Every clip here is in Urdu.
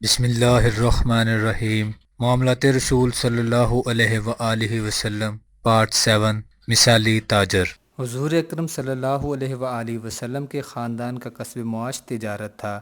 بسم اللہ الرحمن الرحیم۔ معاملات رسول صلی اللہ علیہ وآلہ وسلم پارٹ 7 مثالی تاجر۔ حضور اکرم صلی اللہ علیہ وآلہ وسلم کے خاندان کا کسب معاش تجارت تھا۔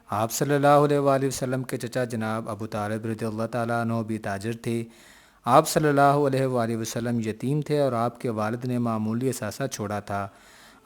آپ صلی اللہ علیہ وآلہ وسلم کے چچا جناب ابو طالب رضی اللہ تعالیٰ عنہ بھی تاجر تھے۔ آپ صلی اللہ علیہ وآلہ وسلم یتیم تھے اور آپ کے والد نے معمولی اثاثہ چھوڑا تھا۔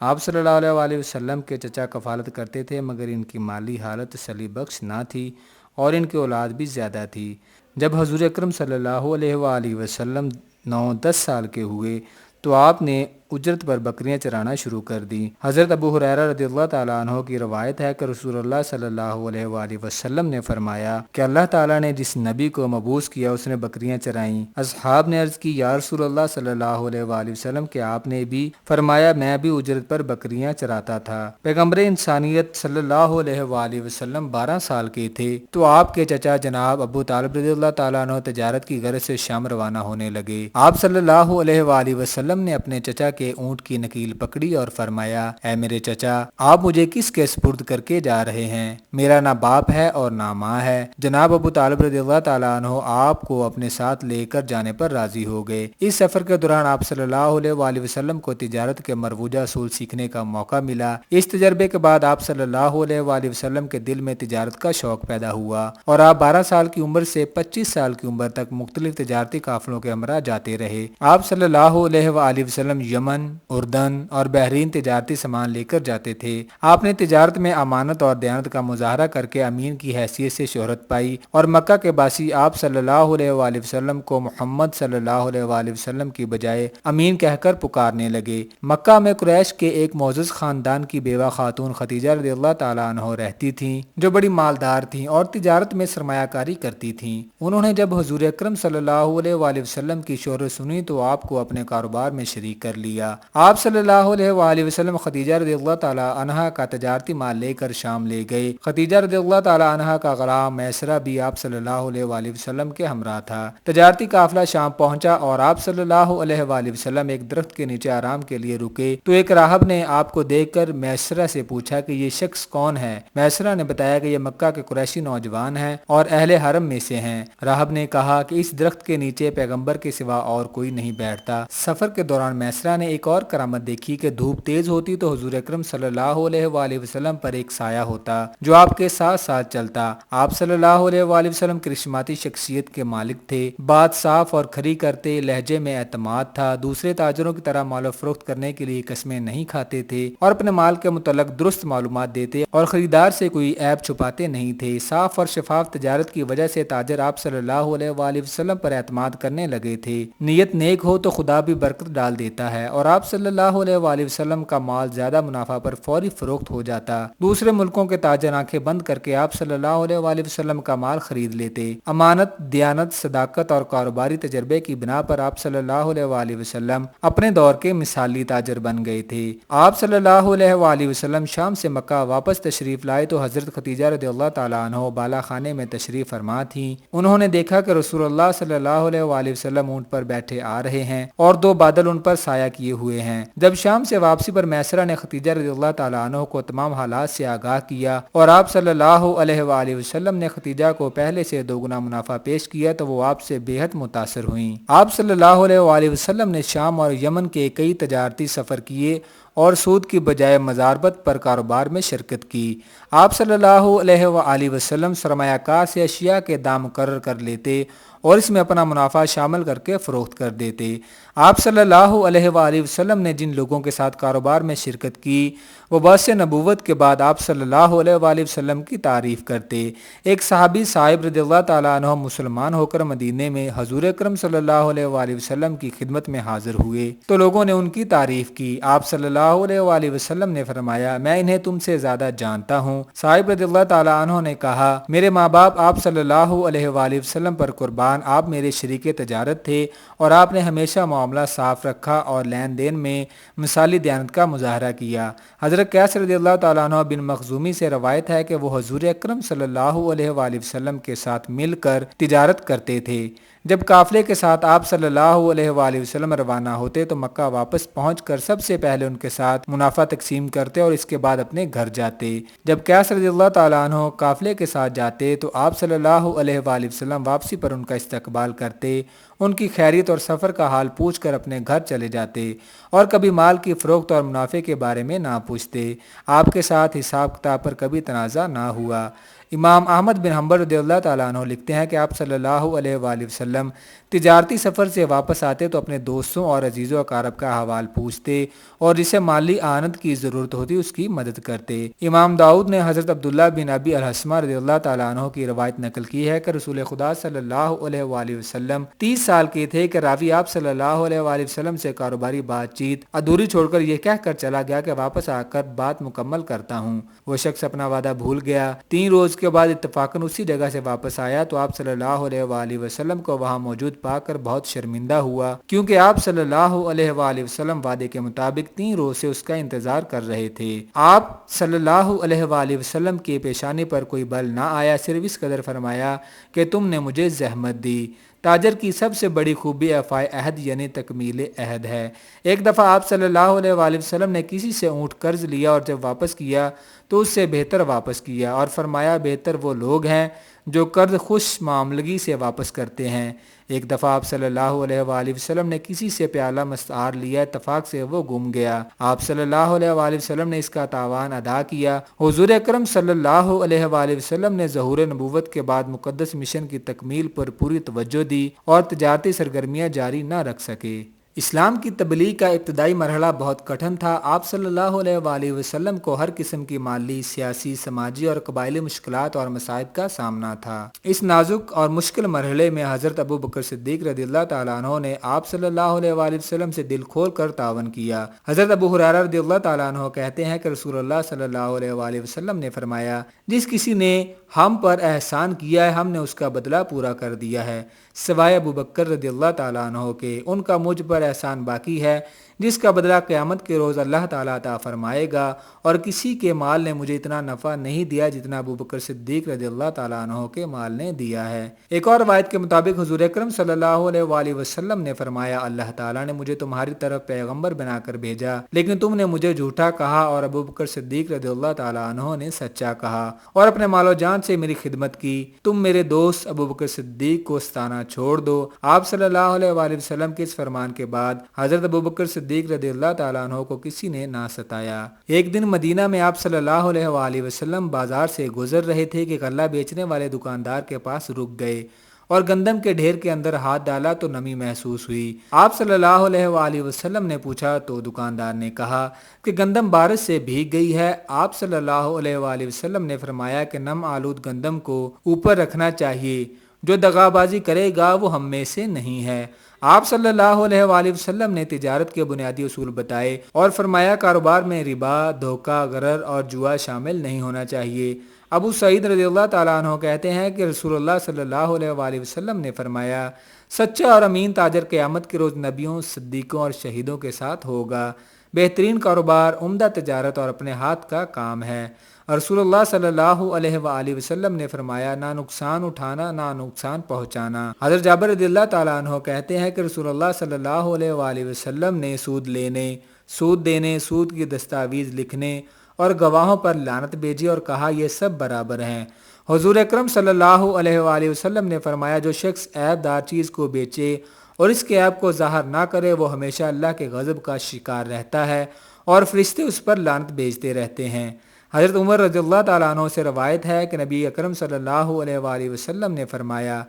آپ صلی اللہ علیہ وآلہ وسلم کے چچا کفالت کرتے تھے، مگر ان کی مالی حالت تسلی بخش نہ تھی اور ان کی اولاد بھی زیادہ تھی۔ جب حضور اکرم صلی اللہ علیہ وآلہ وسلم 9-10 سال کے ہوئے تو آپ نے اجرت پر بکریاں چرانا شروع کر دیں۔ حضرت ابو ہریرہ رضی اللہ تعالیٰ عنہ کی روایت ہے کہ رسول اللہ صلی اللہ علیہ وآلہ وسلم نے فرمایا کہ اللہ تعالیٰ نے جس نبی کو مبعوث کیا اس نے بکریاں چرائیں۔ اصحاب نے عرض کی یا رسول اللہ صلی اللہ علیہ وآلہ وسلم کہ آپ نے بھی؟ فرمایا میں بھی اجرت پر بکریاں چراتا تھا۔ پیغمبر انسانیت صلی اللہ علیہ وآلہ وسلم 12 سال کے تھے تو آپ کے چچا جناب ابو طالب رضی اللہ تعالیٰ عنہ تجارت کی غرض سے شام روانہ ہونے لگے۔ آپ صلی اللہ علیہ وآلہ وسلم نے اپنے چچا کے اونٹ کی نکیل پکڑی اور فرمایا اے میرے چچا، آپ مجھے کس کے سپرد کر کے جا رہے ہیں؟ میرا نہ باپ ہے اور نہ ماں ہے۔ جناب ابو طالب رضی اللہ تعالیٰ عنہ آپ کو اپنے ساتھ لے کر جانے پر راضی ہو گئے۔ اس سفر کے دوران آپ صلی اللہ علیہ وآلہ وسلم کو تجارت کے مروجہ اصول سیکھنے کا موقع ملا۔ اس تجربے کے بعد آپ صلی اللہ علیہ وآلہ وسلم کے دل میں تجارت کا شوق پیدا ہوا اور آپ 12 سال کی عمر سے 25 سال کی عمر تک مختلف تجارتی قافلوں کے ہمراہ جاتے رہے۔ آپ صلی اللہ علیہ وآلہ وسلم یمن، اردن اور بحرین تجارتی سامان لے کر جاتے تھے۔ آپ نے تجارت میں امانت اور دیانت کا مظاہرہ کر کے امین کی حیثیت سے شہرت پائی اور مکہ کے باسی آپ صلی اللہ علیہ وآلہ وسلم کو محمد صلی اللہ علیہ وآلہ وسلم کی بجائے امین کہہ کر پکارنے لگے۔ مکہ میں قریش کے ایک معزز خاندان کی بیوہ خاتون ختیجہ رضی اللہ تعالیٰ عنہ رہتی تھیں، جو بڑی مالدار تھیں اور تجارت میں سرمایہ کاری کرتی تھیں۔ انہوں نے جب حضور اکرم صلی اللہ علیہ وآلہ وسلم کی شہرت سنی تو آپ کو اپنے کاروبار میں شریک کر لیا۔ آپ صلی اللہ علیہ وآلہ وسلم خدیجہ رضی اللہ تعالیٰ عنہا کا تجارتی مال لے کر شام لے گئے۔ خدیجہ رضی اللہ تعالیٰ عنہا کا غلام میسرہ بھی آپ صلی اللہ علیہ وآلہ وسلم کے ہمراہ تھا۔ تجارتی قافلہ شام پہنچا اور آپ صلی اللہ علیہ وآلہ وسلم ایک درخت کے نیچے آرام کے لیے رکے تو ایک راہب نے آپ کو دیکھ کر میسرہ سے پوچھا کہ یہ شخص کون ہے؟ میسرہ نے بتایا کہ یہ مکہ کے قریشی نوجوان ہیں اور اہل حرم میں سے ہیں۔ راہب نے کہا کہ اس درخت کے نیچے پیغمبر کے سوا اور کوئی نہیں بیٹھتا۔ سفر کے دوران میسرہ نے ایک اور کرامت دیکھی کہ دھوپ تیز ہوتی تو حضور اکرم صلی اللہ علیہ وآلہ وسلم پر ایک سایہ ہوتا جو آپ کے ساتھ ساتھ چلتا۔ آپ صلی اللہ علیہ وآلہ وسلم کرشماتی شخصیت کے مالک تھے، بات صاف اور کھری کرتے، لہجے میں اعتماد تھا، دوسرے تاجروں کی طرح مال و فروخت کرنے کے لیے قسمیں نہیں کھاتے تھے اور اپنے مال کے متعلق درست معلومات دیتے اور خریدار سے کوئی عیب چھپاتے نہیں تھے۔ صاف اور شفاف تجارت کی وجہ سے تاجر آپ صلی اللہ علیہ وآلہ وسلم پر اعتماد کرنے لگے تھے۔ نیت نیک ہو تو خدا بھی برکت ڈال دیتا ہے اور آپ صلی اللہ علیہ وآلہ وسلم کا مال زیادہ منافع پر فوری فروخت ہو جاتا۔ دوسرے ملکوں کے تاجر آنکھیں بند کر کے آپ صلی اللہ علیہ وآلہ وسلم کا مال خرید لیتے۔ امانت، دیانت، صداقت اور کاروباری تجربے کی بنا پر آپ صلی اللہ علیہ وآلہ وسلم اپنے دور کے مثالی تاجر بن گئے تھے۔ آپ صلی اللہ علیہ وآلہ وسلم شام سے مکہ واپس تشریف لائے تو حضرت ختیجہ رضی اللہ تعالیٰ عنہ بالا خانے میں تشریف فرما تھیں۔ انہوں نے دیکھا کہ رسول اللہ صلی اللہ علیہ وآلہ وسلم اونٹ پر بیٹھے آ رہے ہیں اور 2 بادل ان پر سایہ کیے ہوئے ہیں۔ جب شام سے واپسی پر میسرہ نے ختیجہ رضی اللہ تعالیٰ عنہ کو تمام حالات سے آگاہ کیا اور آپ صلی اللہ علیہ وآلہ وسلم نے ختیجہ کو پہلے سے 2 گنا منافع پیش کیا تو وہ آپ سے بے حد متاثر ہوئیں۔ آپ صلی اللہ علیہ وآلہ وسلم نے شام اور یمن کے کئی تجارتی سفر کیے اور سود کی بجائے مضاربت پر کاروبار میں شرکت کی۔ آپ صلی اللہ علیہ وآلہ وسلم سرمایہ کار سے اشیاء کے دام مقرر کر لیتے اور اس میں اپنا منافع شامل کر کے فروخت کر دیتے۔ آپ صلی اللہ علیہ وآلہ وسلم نے جن لوگوں کے ساتھ کاروبار میں شرکت کی وہ باعث نبوت کے بعد آپ صلی اللہ علیہ وآلہ وسلم کی تعریف کرتے۔ ایک صحابی صاحب رضی اللہ تعالیٰ عنہ مسلمان ہو کر مدینے میں حضور اکرم صلی اللہ علیہ وآلہ وسلم کی خدمت میں حاضر ہوئے تو لوگوں نے ان کی تعریف کی۔ آپ صلی اللہ علیہ وآلہ وسلم نے فرمایا میں انہیں تم سے زیادہ جانتا ہوں۔ صاحب رضی اللہ تعالیٰ عنہ نے کہا میرے ماں باپ آپ صلی اللہ علیہ وآلہ وسلم پر قربان، آپ میرے شریک تجارت تھے اور آپ نے ہمیشہ معاملہ صاف رکھا اور لین دین میں مثالی دیانت کا مظاہرہ کیا۔ حضرت قیس رضی اللہ تعالیٰ عنہ بن مخزومی سے روایت ہے کہ وہ حضور اکرم صلی اللہ علیہ وآلہ وسلم کے ساتھ مل کر تجارت کرتے تھے۔ جب قافلے کے ساتھ آپ صلی اللہ علیہ وآلہ وسلم روانہ ہوتے تو مکہ واپس پہنچ کر سب سے پہلے ان کے ساتھ منافع تقسیم کرتے اور اس کے بعد اپنے گھر جاتے۔ جب قیس رضی اللہ تعالیٰ عنہ قافلے کے ساتھ جاتے تو آپ صلی اللہ علیہ وآلہ وسلم واپسی پر ان کا استقبال کرتے، ان کی خیریت اور سفر کا حال پوچھ کر اپنے گھر چلے جاتے اور کبھی مال کی فروخت اور منافع کے بارے میں نہ پوچھتے۔ آپ کے ساتھ حساب کتاب پر کبھی تنازع نہ ہوا۔ امام احمد بن حنبل رضی اللہ تعالیٰ عنہ لکھتے ہیں کہ آپ صلی اللہ علیہ وآلہ وسلم تجارتی سفر سے واپس آتے تو اپنے دوستوں اور عزیز و اقارب کا حوال پوچھتے اور جسے مالی اعانت کی ضرورت ہوتی اس کی مدد کرتے۔ امام داؤد نے حضرت عبداللہ بن ابی الحسمہ رضی اللہ تعالیٰ عنہ کی روایت نقل کی ہے کہ رسول خدا صلی اللہ علیہ وآلہ وسلم 30 سال کے تھے کہ راوی آپ صلی اللہ علیہ وآلہ وسلم سے کاروباری بات چیت ادھوری چھوڑ کر یہ کہہ کر چلا گیا کہ واپس آ کر بات مکمل کرتا ہوں۔ وہ شخص اپنا وعدہ بھول گیا۔ 3 روز کے بعد اتفاقاً اسی جگہ سے واپس آیا تو آپ صلی اللہ علیہ وآلہ وسلم کو وہاں موجود پا کر بہت شرمندہ ہوا، کیونکہ آپ صلی اللہ علیہ وآلہ وسلم وعدے کے مطابق 3 روز سے اس کا انتظار کر رہے تھے۔ آپ صلی اللہ علیہ وآلہ وسلم کی پیشانی پر کوئی بل نہ آیا، صرف اس قدر فرمایا کہ تم نے مجھے زحمت دی۔ تاجر کی سب سے بڑی خوبی وفائے عہد یعنی تکمیل عہد ہے۔ ایک دفعہ آپ صلی اللہ علیہ وآلہ وسلم نے کسی سے اونٹ قرض لیا اور جب واپس کیا تو اس سے بہتر واپس کیا اور فرمایا بہتر وہ لوگ ہیں جو قرض خوش معاملگی سے واپس کرتے ہیں۔ ایک دفعہ آپ صلی اللہ علیہ وآلہ وسلم نے کسی سے پیالہ مستعار لیا، اتفاق سے وہ گم گیا۔ آپ صلی اللہ علیہ وآلہ وسلم نے اس کا تاوان ادا کیا۔ حضور اکرم صلی اللہ علیہ وآلہ وسلم نے ظہور نبوت کے بعد مقدس مشن کی تکمیل پر پوری توجہ دی اور تجارتی سرگرمیاں جاری نہ رکھ سکے۔ اسلام کی تبلیغ کا ابتدائی مرحلہ بہت کٹھن تھا۔ آپ صلی اللہ علیہ وآلہ وسلم کو ہر قسم کی مالی، سیاسی، سماجی اور قبائلی مشکلات اور مصائب کا سامنا تھا۔ اس نازک اور مشکل مرحلے میں حضرت ابو بکر صدیق رضی اللہ تعالیٰ عنہ نے آپ صلی اللہ علیہ وآلہ وسلم سے دل کھول کر تعاون کیا۔ حضرت ابو ہریرہ رضی اللہ تعالیٰ عنہ کہتے ہیں کہ رسول اللہ صلی اللہ علیہ وآلہ وسلم نے فرمایا، جس کسی نے ہم پر احسان کیا ہے ہم نے اس کا بدلہ پورا کر دیا ہے، سوائے ابو بکر رضی اللہ تعالیٰ عنہ کے، ان کا مجھ پر احسان باقی ہے جس کا بدلہ قیامت کے روز اللہ تعالیٰ عطا فرمائے گا، اور کسی کے مال نے مجھے اتنا نفع نہیں دیا جتنا ابو بکر صدیق رضی اللہ تعالیٰ عنہ کے مال نے دیا ہے۔ ایک اور روایت کے مطابق حضور اکرم صلی اللہ علیہ وآلہ وسلم نے فرمایا، اللہ تعالیٰ نے مجھے تمہاری طرف پیغمبر بنا کر بھیجا لیکن تم نے مجھے جھوٹا کہا اور ابو بکر صدیق رضی اللہ تعالیٰ عنہ نے سچا کہا اور اپنے مال و جان سے میری خدمت کی، تم میرے دوست ابو بکر صدیق کو ستانا چھوڑ دو۔ آپ صلی اللہ علیہ وآلہ وسلم کے اس فرمان کے بعد حضرت ابو بکر صدیق رضی اللہ تعالیٰ عنہ کو کسی نے نہ ستایا۔ ایک دن مدینہ میں آپ صلی اللہ علیہ وآلہ وسلم بازار سے گزر رہے تھے کہ غلہ بیچنے والے دکاندار کے پاس رک گئے اور گندم کے ڈھیر کے اندر ہاتھ ڈالا تو نمی محسوس ہوئی۔ آپ صلی اللہ علیہ وآلہ وسلم نے پوچھا تو دکاندار نے کہا کہ گندم بارش سے بھیگ گئی ہے۔ آپ صلی اللہ علیہ وآلہ وسلم نے فرمایا کہ نم آلود گندم کو اوپر رکھنا چاہیے، جو دغابازی کرے گا وہ ہم میں سے نہیں ہے۔ آپ صلی اللہ علیہ وآلہ وسلم نے تجارت کے بنیادی اصول بتائے اور فرمایا کاروبار میں ربا، دھوکہ، غرر اور جوا شامل نہیں ہونا چاہیے۔ ابو سعید رضی اللہ تعالیٰ عنہ کہتے ہیں کہ رسول اللہ صلی اللہ علیہ وآلہ وسلم نے فرمایا، سچا اور امین تاجر قیامت کے روز نبیوں، صدیقوں اور شہیدوں کے ساتھ ہوگا۔ بہترین کاروبار عمدہ تجارت اور اپنے ہاتھ کا کام ہے۔ رسول اللہ صلی اللہ علیہ وآلہ وسلم نے فرمایا، نہ نقصان اٹھانا نہ نقصان پہنچانا۔ حضرت جابر رضی اللہ تعالیٰ عنہ کہتے ہیں کہ رسول اللہ صلی اللہ علیہ وآلہ وسلم نے سود لینے، سود دینے، سود کی دستاویز لکھنے اور گواہوں پر لعنت بھیجی اور کہا یہ سب برابر ہیں۔ حضور اکرم صلی اللہ علیہ وآلہ وسلم نے فرمایا، جو شخص عیب دار چیز کو بیچے اور اس کے عیب کو ظاہر نہ کرے وہ ہمیشہ اللہ کے غضب کا شکار رہتا ہے اور فرشتے اس پر لعنت بھیجتے رہتے ہیں۔ حضرت عمر رضی اللہ تعالیٰ عنہ سے روایت ہے کہ نبی اکرم صلی اللہ علیہ وآلہ وسلم نے فرمایا،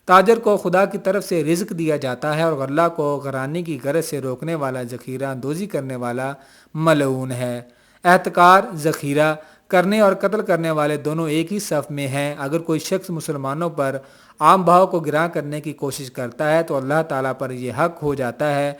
تاجر کو خدا کی طرف سے رزق دیا جاتا ہے اور غلہ کو غرانی کی غرض سے روکنے والا ذخیرہ اندوزی کرنے والا ملعون ہے۔ احتکار، ذخیرہ کرنے اور قتل کرنے والے دونوں ایک ہی صف میں ہیں۔ اگر کوئی شخص مسلمانوں پر عام بھاؤ کو گراں کرنے کی کوشش کرتا ہے تو اللہ تعالیٰ پر یہ حق ہو جاتا ہے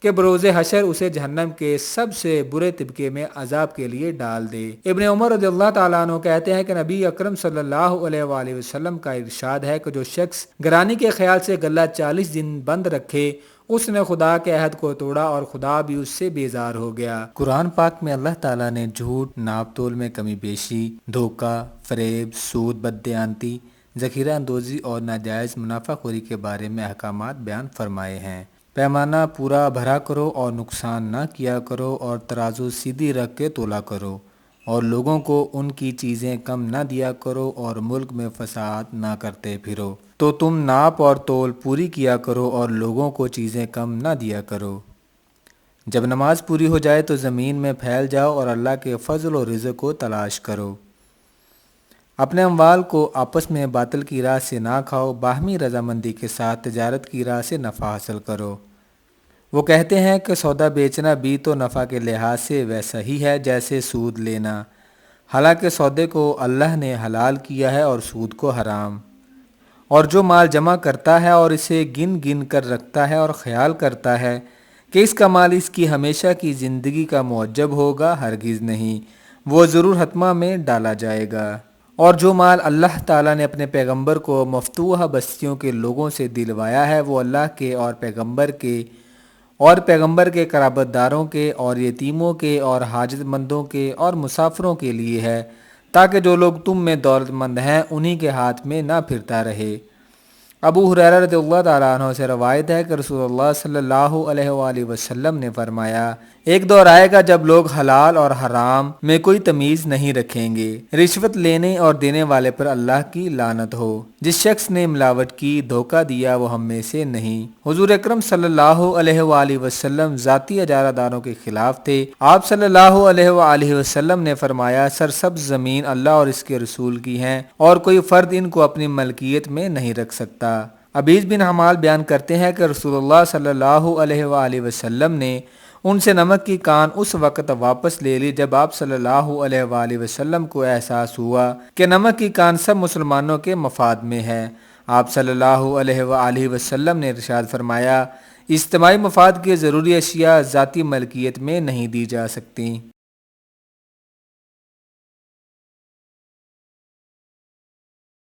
کہ بروز حشر اسے جہنم کے سب سے برے طبقے میں عذاب کے لیے ڈال دے۔ ابن عمر رضی اللہ تعالیٰ عنہ کہتے ہیں کہ نبی اکرم صلی اللہ علیہ وآلہ وسلم کا ارشاد ہے کہ جو شخص گرانی کے خیال سے غلہ 40 دن بند رکھے اس نے خدا کے عہد کو توڑا اور خدا بھی اس سے بیزار ہو گیا۔ قرآن پاک میں اللہ تعالیٰ نے جھوٹ، ناپ تول میں کمی بیشی، دھوکہ، فریب، سود، بددیانتی، ذخیرہ اندوزی اور ناجائز منافع خوری کے بارے میں احکامات بیان فرمائے ہیں۔ پیمانہ پورا بھرا کرو اور نقصان نہ کیا کرو، اور ترازو سیدھی رکھ کے تولا کرو، اور لوگوں کو ان کی چیزیں کم نہ دیا کرو، اور ملک میں فساد نہ کرتے پھرو۔ تو تم ناپ اور تول پوری کیا کرو اور لوگوں کو چیزیں کم نہ دیا کرو۔ جب نماز پوری ہو جائے تو زمین میں پھیل جاؤ اور اللہ کے فضل و رزق کو تلاش کرو۔ اپنے اموال کو آپس میں باطل کی راہ سے نہ کھاؤ، باہمی رضامندی کے ساتھ تجارت کی راہ سے نفع حاصل کرو۔ وہ کہتے ہیں کہ سودا بیچنا بھی تو نفع کے لحاظ سے ویسا ہی ہے جیسے سود لینا، حالانکہ سودے کو اللہ نے حلال کیا ہے اور سود کو حرام۔ اور جو مال جمع کرتا ہے اور اسے گن گن کر رکھتا ہے اور خیال کرتا ہے کہ اس کا مال اس کی ہمیشہ کی زندگی کا معجب ہوگا، ہرگز نہیں، وہ ضرور حتما میں ڈالا جائے گا۔ اور جو مال اللہ تعالیٰ نے اپنے پیغمبر کو مفتوحہ بستیوں کے لوگوں سے دلوایا ہے، وہ اللہ کے اور پیغمبر کے قرابت داروں کے اور یتیموں کے اور حاجت مندوں کے اور مسافروں کے لیے ہے، تاکہ جو لوگ تم میں دولت مند ہیں انہی کے ہاتھ میں نہ پھرتا رہے۔ ابو ہریرہ رضی اللہ تعالیٰ عنہ سے روایت ہے کہ رسول اللہ صلی اللہ علیہ وآلہ وسلم نے فرمایا، ایک دور آئے گا جب لوگ حلال اور حرام میں کوئی تمیز نہیں رکھیں گے۔ رشوت لینے اور دینے والے پر اللہ کی لعنت ہو۔ جس شخص نے ملاوٹ کی، دھوکہ دیا، وہ ہم میں سے نہیں۔ حضور اکرم صلی اللہ علیہ وآلہ وسلم ذاتی اجارہ داروں کے خلاف تھے۔ آپ صلی اللہ علیہ وآلہ وسلم نے فرمایا، سرسبز زمین اللہ اور اس کے رسول کی ہیں، اور کوئی فرد ان کو اپنی ملکیت میں نہیں رکھ سکتا۔ عبیس بن حمال بیان کرتے ہیں کہ رسول اللہ صلی اللہ علیہ وآلہ وسلم نے ان سے نمک کی کان اس وقت واپس لے لی جب آپ صلی اللہ علیہ وآلہ وسلم کو احساس ہوا کہ نمک کی کان سب مسلمانوں کے مفاد میں ہے۔ آپ صلی اللہ علیہ وآلہ وسلم نے ارشاد فرمایا، اجتماعی مفاد کی ضروری اشیاء ذاتی ملکیت میں نہیں دی جا سکتی۔